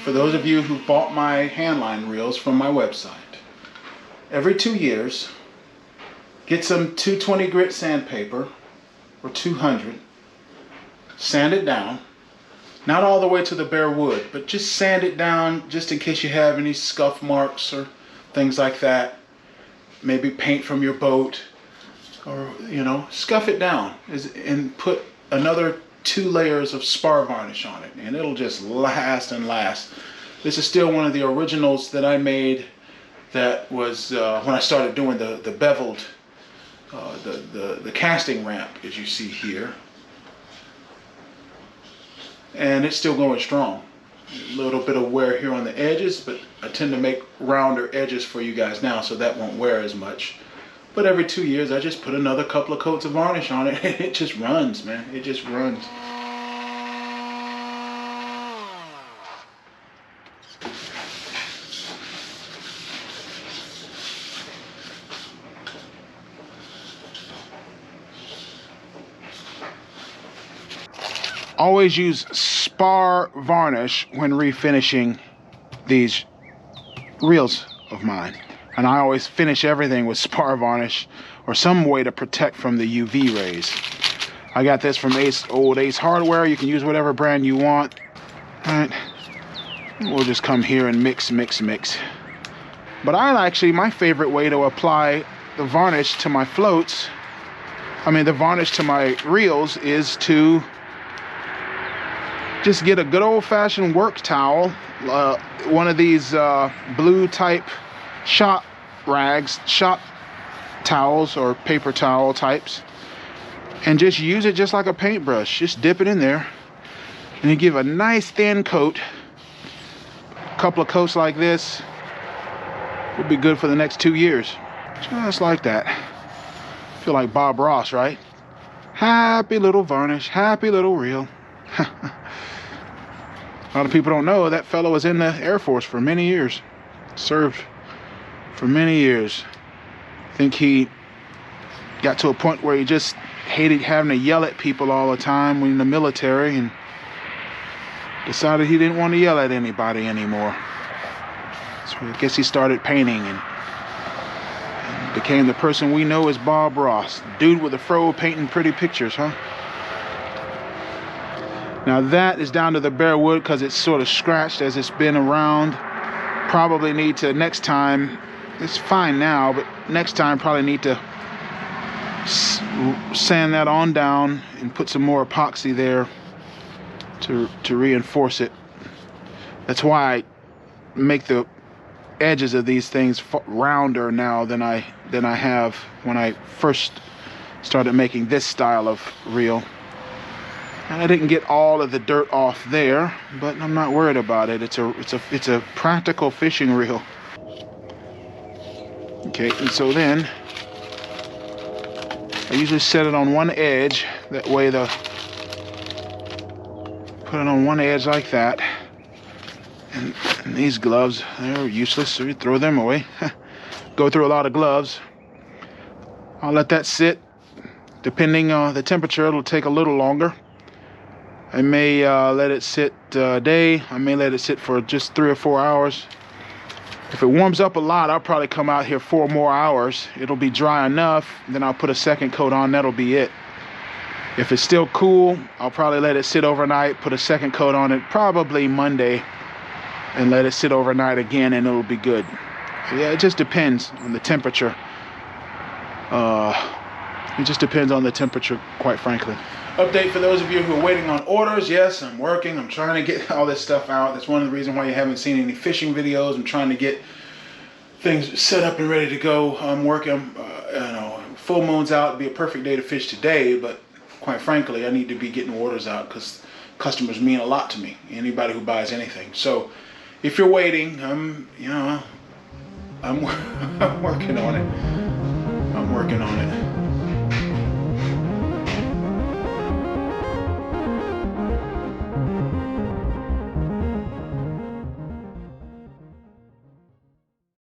for those of you who bought my Handline reels from my website. Every 2 years, get some 220 grit sandpaper, or 200, sand it down, not all the way to the bare wood, but just sand it down just in case you have any scuff marks or things like that. Maybe paint from your boat, or scuff it down, and put another 2 layers of spar varnish on it, and it'll just last and last. This is still one of the originals that I made. That was when I started doing the beveled, the casting ramp, as you see here, and it's still going strong. A little bit of wear here on the edges, but I tend to make rounder edges for you guys now, so that won't wear as much. But every 2 years, I just put another couple of coats of varnish on it, and it just runs, man. It just runs. Always use spar varnish when refinishing these reels of mine. And I always finish everything with spar varnish or some way to protect from the UV rays. I got this from old Ace Hardware. You can use whatever brand you want. All right. We'll just come here and mix. But my favorite way to apply the varnish to my floats, the varnish to my reels, is to just get a good old-fashioned work towel, one of these blue type shop towels or paper towel types, and just use it just like a paintbrush. Just dip it in there and you give a nice thin coat. A couple of coats like this will be good for the next 2 years, just like that. Feel like Bob Ross, right? Happy little varnish, happy little reel. A lot of people don't know that fellow was in the Air Force for many years. Served for many years. I think he got to a point where he just hated having to yell at people all the time when in the military, and decided he didn't want to yell at anybody anymore. So I guess he started painting and became the person we know as Bob Ross. Dude with a fro painting pretty pictures, huh? Now that is down to the bare wood because it's sort of scratched as it's been around. Probably need to, next time, it's fine now, but next time probably need to sand that on down and put some more epoxy there to reinforce it. That's why I make the edges of these things rounder now than I have when I first started making this style of reel. And I didn't get all of the dirt off there, but I'm not worried about it. It's a practical fishing reel. Okay, and so then I usually set it on one edge. That way put it on one edge like that. And these gloves, they're useless, so you throw them away. Go through a lot of gloves. I'll let that sit. Depending on the temperature, it'll take a little longer. I may let it sit a day. I may let it sit for just 3 or 4 hours. If it warms up a lot, I'll probably come out here 4 more hours. It'll be dry enough, then I'll put a second coat on, that'll be it. If it's still cool, I'll probably let it sit overnight, put a second coat on it, probably Monday, and let it sit overnight again, and it'll be good. Yeah, it just depends on the temperature. It just depends on the temperature, quite frankly. Update for those of you who are waiting on orders. Yes, I'm working. I'm trying to get all this stuff out. That's one of the reasons why you haven't seen any fishing videos. I'm trying to get things set up and ready to go. I'm working. Full moon's out. It'd be a perfect day to fish today, but quite frankly, I need to be getting orders out because customers mean a lot to me. Anybody who buys anything. So, if you're waiting, I'm working on it. I'm working on it.